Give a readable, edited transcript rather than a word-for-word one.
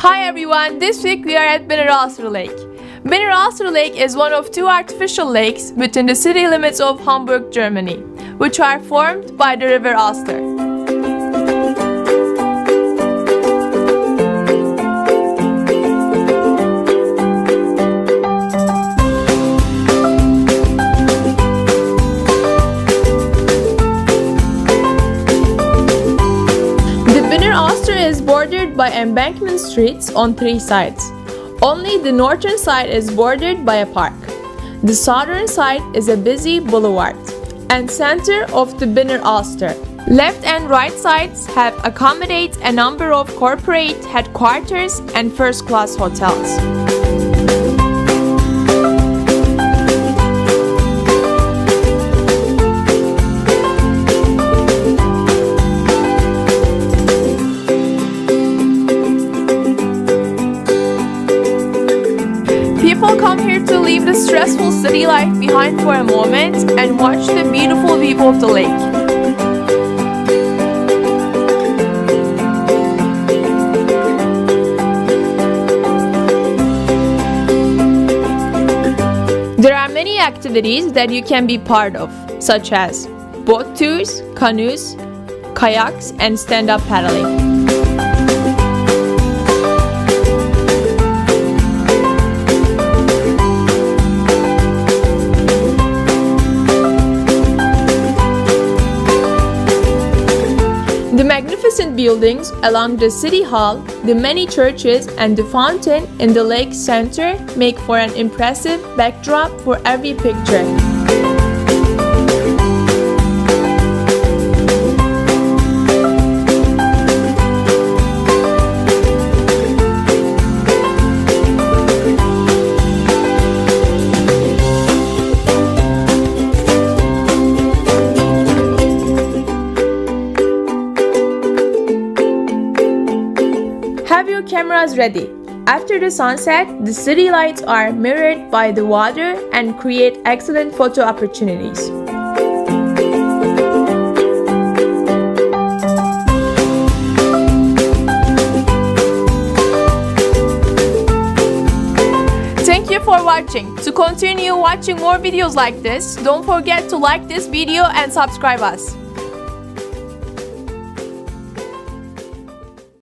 Hi everyone, this week we are at Binnenrasser Lake. Binnenrasser Lake is one of two artificial lakes within the city limits of Hamburg, Germany, which are formed by the river Aster. Binnenrasser is bordered by embankment streets on three sides. Only the northern side is bordered by a park. The southern side is a busy boulevard and center of the Binnenrasser. Left and right sides have accommodate a number of corporate headquarters and first-class hotels. People come here to leave the stressful city life behind for a moment and watch the beautiful view of the lake. There are many activities that you can be part of, such as boat tours, canoes, kayaks, and stand-up paddling. The magnificent buildings along the city hall, the many churches, and the fountain in the lake center make for an impressive backdrop for every picture. Have your cameras ready. After the sunset, the city lights are mirrored by the water and create excellent photo opportunities. Thank you for watching. To continue watching more videos like this, don't forget to like this video and subscribe us.